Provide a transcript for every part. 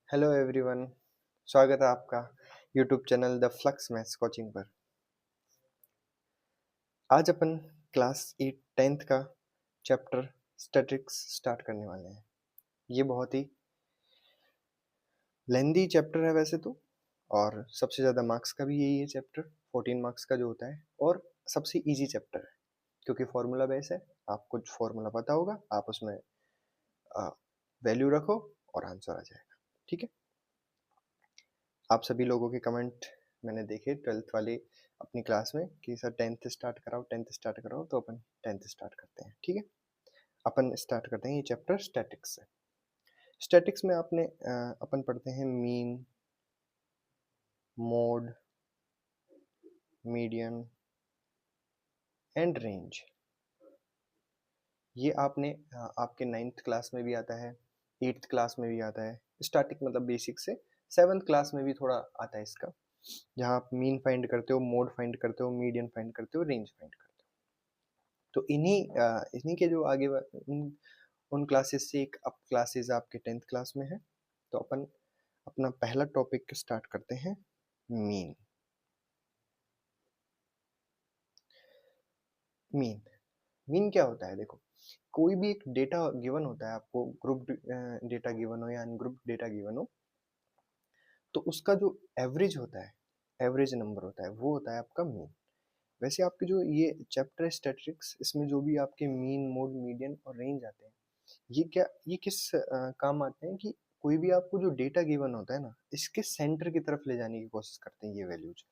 Hello everyone. स्वागत है आपका YouTube channel the flux maths coaching पर। आज अपन क्लास 8 10th का चैप्टर स्टैटिक्स स्टार्ट करने वाले हैं। ये बहुत ही लेंदी चैप्टर है वैसे तो, और सबसे ज़्यादा मार्क्स का भी यही है चैप्टर, 14 मार्क्स का जो होता है, और सबसे इजी चैप्टर है क्योंकि फॉर्मूला बेस है। आपको फॉर्मूला पता होगा, आप उसमें वैल्यू रखो और आंसर आ जाएगा। ठीक है। आप सभी लोगों के कमेंट मैंने देखे 12th वाले अपनी क्लास में कि सर 10th स्टार्ट कराओ, 10th स्टार्ट कराओ, तो अपन 10th स्टार्ट करते हैं। ठीक है, अपन स्टार्ट करते हैं ये चैप्टर स्टैटिक्स से। स्टैटिक्स में आपने अपन पढ़ते हैं mean, mode, median and range. ये आपने आपके 9th क्लास में भी आता है, 8th क्लास में भी आता है। स्टैटिक मतलब बेसिक से 7th क्लास में भी थोड़ा आता है इसका, जहाँ आप मीन फाइंड करते हो, मोड फाइंड करते हो, मीडियन फाइंड करते हो, रेंज फाइंड करते हो। तो इन्हीं के जो आगे उन क्लासेस से एक अब क्लासेस आपके 10th क्लास में है। तो अपन अपना पहला टॉपिक स्टार्ट करते हैं, मीन। मीन मीन क्या होता है? देखो, कोई भी एक डेटा गिवन होता है आपको, ग्रुप डेटा गिवन हो या अनग्रुप डेटा गिवन हो, तो उसका जो एवरेज होता है, एवरेज नंबर होता है, वो होता है आपका मीन। वैसे आपके जो ये चैप्टर है स्टैटिस्टिक्स, इसमें जो भी आपके मीन, मोड, मीडियन और रेंज आते हैं, ये किस काम आते हैं कि कोई भी आपको जो डेटा गिवन होता है ना, इसके सेंटर की तरफ ले जाने की कोशिश करते हैं ये वैल्यूज।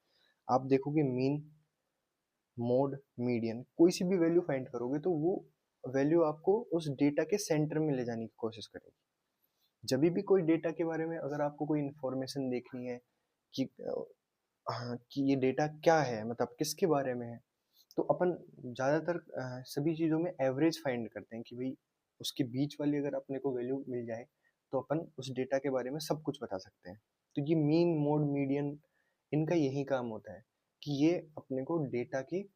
आप देखोगे मीन, मोड, मीडियन, कोई सी भी वैल्यू फाइंड करोगे तो वो वैल्यू आपको उस डेटा के सेंटर में ले जाने की कोशिश करेगी। जब भी कोई डेटा के बारे में अगर आपको कोई इंफॉर्मेशन देखनी है कि हाँ, कि ये डेटा क्या है, मतलब किसके बारे में है, तो अपन ज़्यादातर सभी चीज़ों में एवरेज फाइंड करते हैं कि भाई उसके बीच वाली अगर अपने को वैल्यू मिल जाए तो अपन उस डेटा के बारे में सब कुछ बता सकते हैं। तो ये मीन, मोड, मीडियन, इनका यही काम होता है कि ये अपने को डेटा की,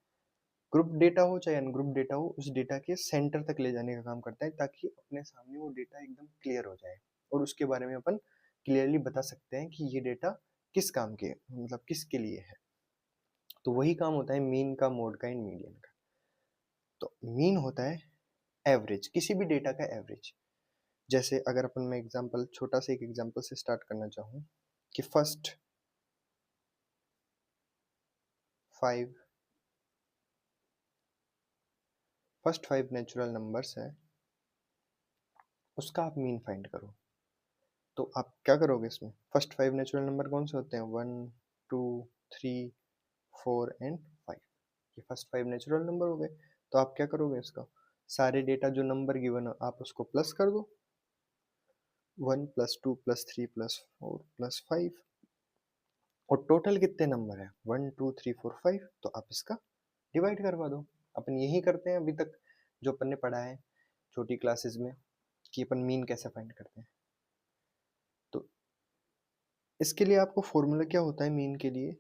ग्रुप डेटा हो चाहे अनग्रुप डेटा हो, उस डेटा के सेंटर तक ले जाने का काम करता है, ताकि अपने सामने वो डेटा एकदम क्लियर हो जाए और उसके बारे में अपन क्लियरली बता सकते हैं कि ये डेटा किस काम के, मतलब किसके लिए है। तो वही काम होता है मीन का, मोड का एंड मीडियन का। तो मीन होता है एवरेज, किसी भी डेटा का एवरेज। जैसे अगर अपन, मैं एग्जांपल, छोटा सा एक एग्जांपल से स्टार्ट करना चाहूँ कि five first five natural numbers है, उसका आप मीन फाइंड करो। तो आप क्या करोगे इसमें? फर्स्ट फाइव नेचुरल नंबर कौन से होते हैं? 1 2 3 4 एंड 5। ये फर्स्ट फाइव नेचुरल नंबर हो गए। तो आप क्या करोगे इसका? सारे डेटा जो नंबर गिवन है आप उसको प्लस कर दो, 1 + 2 + 3 + 4 + 5, और टोटल कितने नंबर है? 1 2 3 4 5। तो आप इसका डिवाइड करवा दो। अपन यही करते हैं अभी तक, जो अपन ने पढ़ा है छोटी क्लासेस में, कि अपन मीन कैसे फाइंड करते हैं। तो इसके लिए आपको फॉर्मूला क्या होता है मीन के लिए?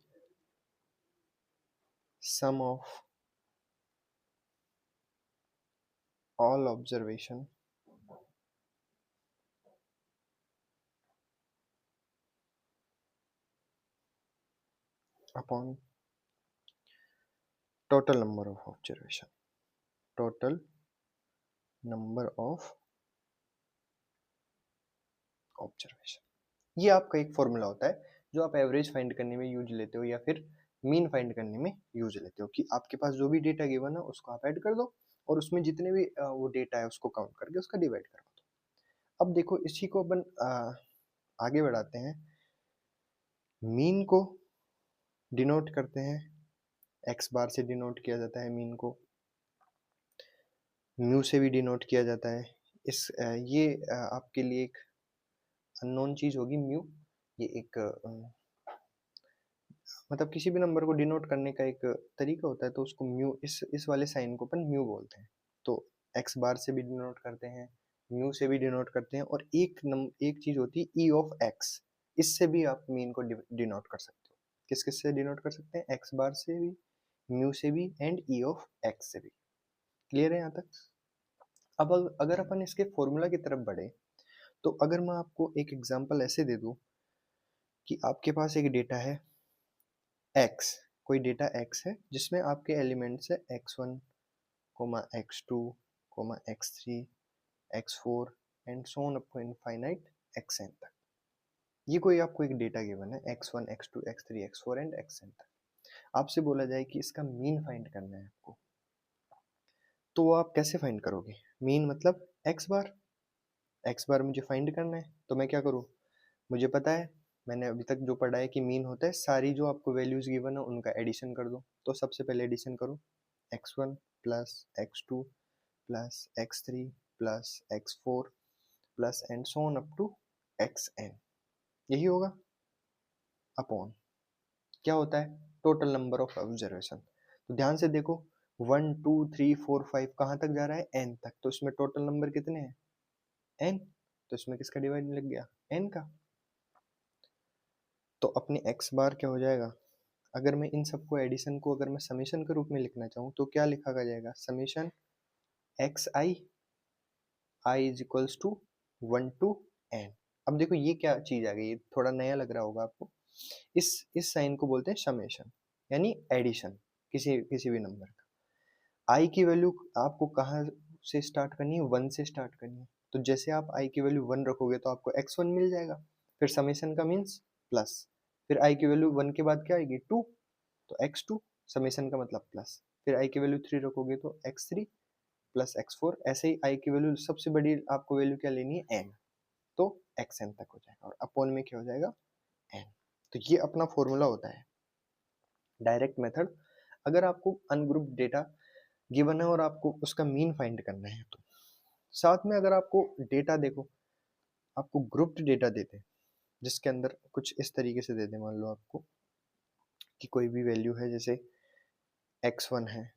Sum of all observation upon total number of observation. Total number of observation, ये आपका एक फॉर्मूला होता है जो आप एवरेज फाइंड करने में यूज लेते हो, या फिर मीन फाइंड करने में यूज लेते हो, कि आपके पास जो भी डेटा गिवन है उसको आप ऐड कर दो और उसमें जितने भी वो डेटा है उसको काउंट करके उसका डिवाइड करवा दो। अब देखो, इसी को अपन आगे बढ़ाते हैं। मीन को डिनोट करते हैं, एक्स बार से डिनोट किया जाता है मीन को, म्यू से भी डिनोट किया जाता है। ये आपके लिए एक अननोन चीज होगी म्यू। ये एक मतलब किसी भी नंबर को डिनोट करने का एक तरीका होता है, तो उसको म्यू, इस वाले साइन को अपन म्यू बोलते हैं। तो एक्स बार से भी डिनोट करते हैं, म्यू से भी डिनोट करते हैं, और एक चीज होती है ई ऑफ एक्स, इससे भी आप मीन को डिनोट कर सकते हो। किस किस से डिनोट कर सकते हैं? एक्स बार से भी, म्यू से भी, एंड ई ऑफ एक्स से भी। क्लियर है यहाँ तक? अब अगर अपन इसके फॉर्मूला की तरफ बढ़े, तो अगर मैं आपको एक एग्जांपल ऐसे दे दूं कि आपके पास एक डेटा है x, कोई डेटा x है जिसमें आपके एलिमेंट्स है x1, x2, x3, x4 and so on up to infinite xn तक। ये कोई आपको एक डेटा गिवन है x1, x2, x3, x4 and xn तक। आपसे बोला जाए कि इसका मीन फाइंड करना है आपको, तो वो आप कैसे फाइंड करोगे? मीन मतलब एक्स बार मुझे फाइंड करना है, तो मैं क्या करूँ? मुझे पता है, मैंने अभी तक जो पढ़ा है कि मीन होता है सारी जो आपको वैल्यूज गिवन है उनका एडिशन कर दो। तो सबसे पहले एडिशन करो, x1 plus x2 plus x3 plus x4 plus and so on up to xn, यही होगा। अपॉन क्या होता है? Total number of observation. तो ध्यान से देखो, 1 2 3 4 5 कहाँ तक जा रहा है? n तक। तो इसमें टोटल नंबर कितने हैं? n। तो इसमें किसका डिवाइड लग गया? n का। तो अपने x बार क्या हो जाएगा? अगर मैं इन सबको एडिशन को अगर मैं समेशन के रूप में लिखना चाहूँ तो क्या लिखा जाएगा? Summation x i is equals to 1 to n। अब देखो ये क्या चीज आ गई, ये थोड़ा नया लग रहा होगा आपको। इस साइन को बोलते हैं समेशन, यानी एडिशन किसी किसी भी नंबर का। आई की वैल्यू आपको कहाँ से स्टार्ट करनी है? 1 से स्टार्ट करनी है। तो जैसे आप आई की वैल्यू 1 रखोगे तो आपको x1 मिल जाएगा, फिर समेशन का मीन्स प्लस, फिर आई की वैल्यू 1 के बाद क्या आएगी? 2, तो x2 समेशन का मतलब प्लस, फिर i की वैल्यू 3 रखोगे तो x3 प्लस x4, ऐसे ही i की वैल्यू सबसे बड़ी आपको वैल्यू क्या लेनी है? n, तो xn तक हो जाएगा और अपॉन में क्या हो जाएगा? n। तो ये अपना फॉर्मूला होता है डायरेक्ट मेथड। अगर आपको अनग्रुप्ड डेटा गिवन है और आपको उसका मीन फाइंड करना है, तो साथ में अगर आपको डेटा देखो, आपको ग्रुप्ड डेटा देते हैं जिसके अंदर कुछ इस तरीके से दे दे, मान लो आपको कि कोई भी वैल्यू है, जैसे x1 है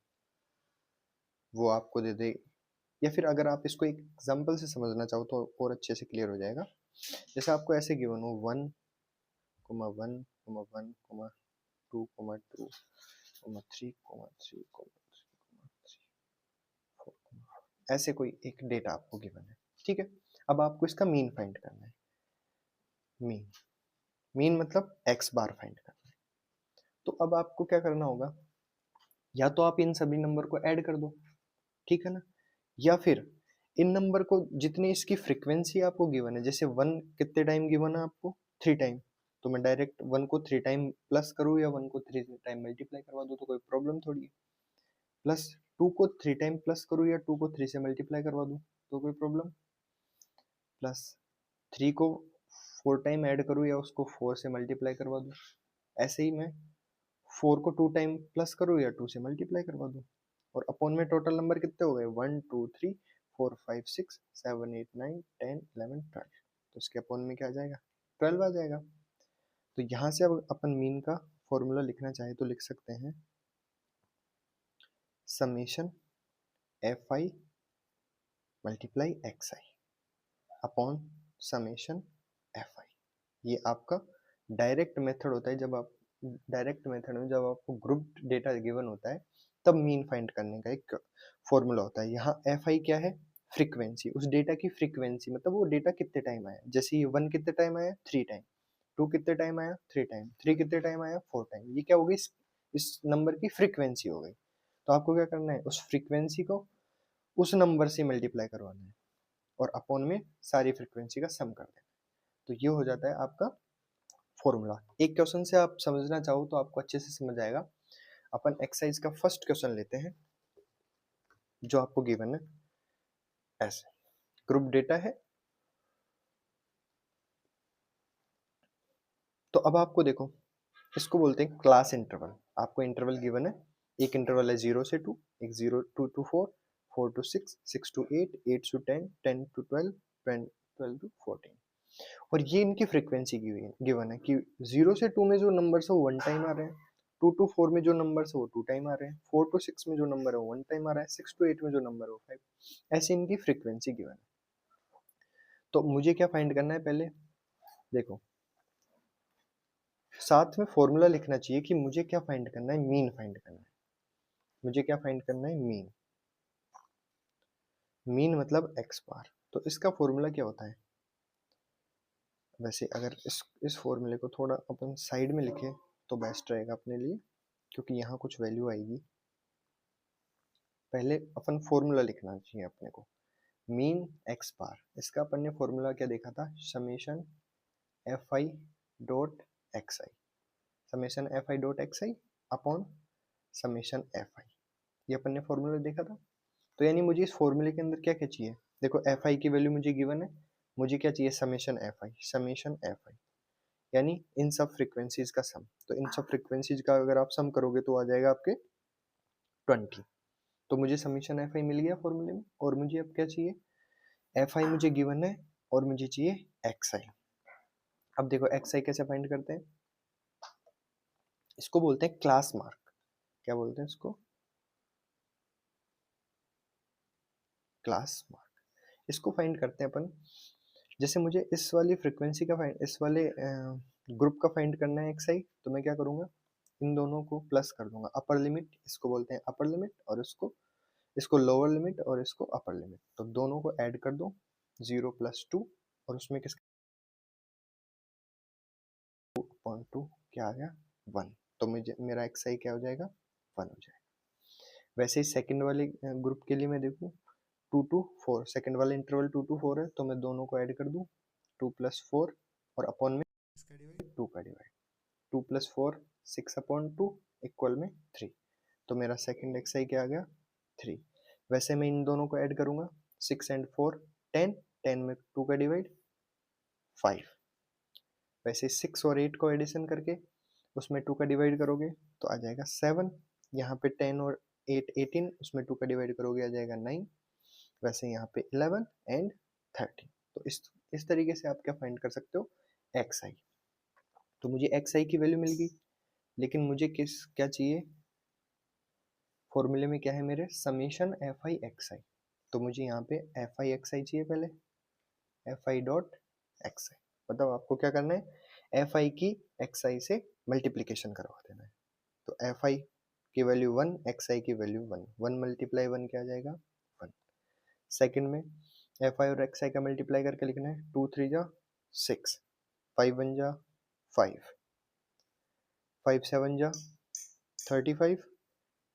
वो आपको दे दे, या फिर अगर आप इसको एक एग्जांपल से समझना चाहो तो और अच्छे से क्लियर हो जाएगा। जैसे आपको ऐसे गिवन हो 1, 1, 1, 2, 2, 3, 3, 3, 4, ऐसे कोई एक डेटा आपको गिवन है, ठीक है। अब आपको इसका मीन फाइंड करना है। मीन मीन मतलब एक्स बार फाइंड करना है। तो अब आपको क्या करना होगा? या तो आप इन सभी नंबर को ऐड कर दो, ठीक है ना, या फिर इन नंबर को जितनी इसकी फ्रीक्वेंसी आपको गिवन है, जैसे 1 कितने टाइम गिवन है आपको? 3 टाइम, तो मैं डायरेक्ट 1 को 3 टाइम प्लस करूँ या 1 को 3 टाइम मल्टीप्लाई करवा दूँ, तो कोई प्रॉब्लम थोड़ी है। प्लस 2 को 3 टाइम प्लस करूँ या 2 को 3 से मल्टीप्लाई करवा दूँ, तो कोई प्रॉब्लम। प्लस 3 को 4 टाइम ऐड करूँ या उसको 4 से मल्टीप्लाई करवा दूँ, ऐसे ही मैं 4 को 2 टाइम प्लस करूँ या 2 से मल्टीप्लाई करवा दूँ। और अपॉन में टोटल नंबर कितने हो गए? 1 2 3 4 5 6 7 8 9 10 11 12, तो इसके अपॉन में क्या आ जाएगा? 12 आ जाएगा। तो यहाँ से अब अपन मीन का फॉर्मूला लिखना चाहे तो लिख सकते हैं summation F I multiply x I upon summation F I. ये आपका डायरेक्ट मेथड होता है। जब आप डायरेक्ट मेथड में जब आपको ग्रुप डेटा गिवन होता है तब मीन फाइंड करने का एक फॉर्मूला होता है। यहाँ एफ आई क्या है? फ्रीक्वेंसी, उस डेटा की फ्रीक्वेंसी, मतलब वो डेटा कितने टाइम आया। जैसे ये 1 कितने टाइम आया? 3 टाइम। 2 कितने टाइम आया? 3 टाइम। 3 कितने टाइम आया? 4 टाइम। ये क्या हो गई? इस नंबर की फ्रीक्वेंसी हो गई। तो आपको क्या करना है? उस फ्रीक्वेंसी को उस नंबर से मल्टीप्लाई करवाना है और अपॉन में सारी फ्रीक्वेंसी का सम कर देना। तो ये हो जाता है आपका फॉर्मूला। एक क्वेश्चन से आप समझना चाहो तो आपको अच्छे से समझ आएगा। अपन एक्सरसाइज का फर्स्ट क्वेश्चन लेते हैं जो आपको गिवन है ऐसे। ग्रुप डेटा है, तो अब आपको देखो इसको बोलते हैं क्लास इंटरवल। आपको इंटरवल गिवन है, एक इंटरवल है 0 से 2, एक 0 2 to 4, 4 to 6, 6 to 8, 8 to 10, 10 to 12, 12 to 14। और ये इनकी फ्रीक्वेंसी गिवन है कि 0 से 2 में जो नंबर है वो 1 टाइम आ रहे हैं, 2 to 4 में जो नंबर है वो 2 टाइम आ रहे हैं, 4 to 6 में जो नंबर है वो 1 टाइम आ रहा है, 6 to 8 में जो नंबर है वो 5। ऐसे इनकी फ्रीक्वेंसी गिवन है। तो मुझे क्या फाइंड करना है? पहले देखो साथ में फॉर्मूला लिखना चाहिए कि मुझे क्या फाइंड करना है? मीन फाइंड करना है। मुझे क्या फाइंड करना है? मीन। मीन मतलब एक्स बार। तो इसका फॉर्मूला क्या होता है? वैसे अगर इस फॉर्मूले को थोड़ा अपन साइड में लिखे तो बेस्ट रहेगा अपने लिए, क्योंकि यहाँ कुछ वैल्यू आएगी। पहले अपन फॉर्मूला लिखना चाहिए अपने को, मीन एक्स बार। इसका अपन ने फॉर्मूला क्या देखा था, summation F I dot x I, summation F I dot x I upon summation F I, ये अपन ने फॉर्मूला देखा था। तो यानी मुझे इस फॉर्मूले के अंदर क्या क्या चाहिए, देखो एफ आई की वैल्यू मुझे गिवन है, मुझे क्या चाहिए, समेशन एफ आई, यानी इन सब फ्रीक्वेंसीज का सम। तो इन सब फ्रीक्वेंसीज का अगर आप सम करोगे तो आ जाएगा आपके 20। तो मुझे समेशन एफ आई मिल गया फॉर्मूले में, और मुझे अब क्या चाहिए, एफ आई मुझे गिवन है और मुझे चाहिए एक्स आई। अब देखो एक्स आई कैसे फाइंड करते हैं, इसको बोलते हैं क्लास मार्क। क्या बोलते हैं इसको, क्लास मार्क। इसको फाइंड करते हैं अपन, जैसे मुझे इस वाली फ्रीक्वेंसी का फाइंड, इस वाले ग्रुप का फाइंड करना है एक्स आई, तो मैं क्या करूंगा, इन दोनों को प्लस कर दूंगा, अपर लिमिट इसको बोलते हैं अपर लिमिट, और इसको लोअर लिमिट और इसको अपर लिमिट, तो दोनों को ऐड कर दो 0 + 2, और उसमें किसका 2.2 क्या आ गया 1, तो मुझे मेरा एक्स आई क्या हो जाएगा 1 हो जाएगा। वैसे ही सेकंड वाले ग्रुप के लिए मैं देखूँ 2 to 4, सेकंड वाला इंटरवल 2 to 4 है, तो मैं दोनों को ऐड कर दूं 2 + 4 और अपॉन में 2 का डिवाइड, 2 + 4 6/2 इक्वल में 3, तो मेरा सेकंड एक्स आई क्या आ गया 3। वैसे मैं इन दोनों को ऐड करूंगा 6 and 4 10, 10 में 2 का डिवाइड 5, वैसे 6 और 8 को एडिशन करके उसमें 2 का डिवाइड करोगे तो आ जाएगा 7, यहाँ पे 10 और 8 18, उसमें 2 का डिवाइड करोगे आ जाएगा 9, वैसे यहाँ पे 11 and 13। तो इस तरीके से आप क्या फाइंड कर सकते हो, एक्स आई। तो मुझे एक्स आई की वैल्यू मिल गई, लेकिन मुझे क्या चाहिए, फॉर्मूले में क्या है मेरे, समेशन एफ आई एक्स आई, तो मुझे यहाँ पे एफ आई एक्स आई चाहिए पहले, एफ आई डॉट एक्स आई। मतलब आपको क्या करना है, एफ आई की एक्स आई से मल्टीप्लीकेशन करवा देना है। तो एफ आई की वैल्यू 1, एक्स आई की वैल्यू 1, 1 × 1 क्या आ जाएगा 1। सेकंड में एफ आई और एक्स आई का मल्टीप्लाई करके लिखना है, 2 3 जा 6, 5 1 जा 5, 5 7 जा 35,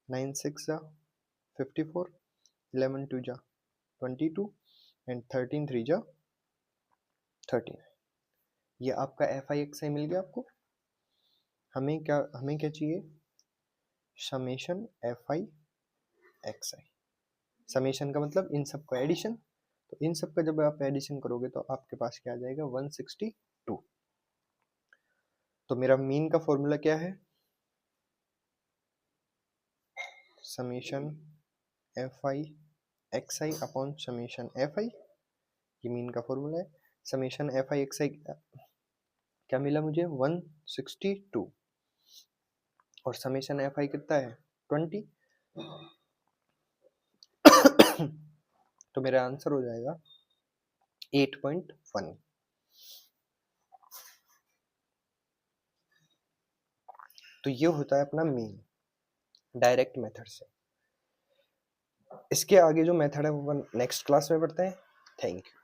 9 6 जा 54, 11 2 जा 22 एंड 13 3 जा 39। ये आपका एफ आई एक्स आई मिल गया आपको। हमें क्या चाहिए, summation F I x I. Summation का मतलब इन सब का एडिशन, तो इन सब का जब आप एडिशन करोगे तो आपके पास क्या आ जाएगा 162। तो मेरा मीन का फॉर्मूला क्या है, summation F I x I upon summation F I, ये मीन का फॉर्मूला है। समेशन एफ आई एक्स आई क्या मिला मुझे 162, और समेशन एफ आई कितना है 20। तो मेरा आंसर हो जाएगा 8.1। तो ये होता है अपना मीन डायरेक्ट मेथड से। इसके आगे जो मेथड है वो नेक्स्ट क्लास में पढ़ते हैं। Thank you.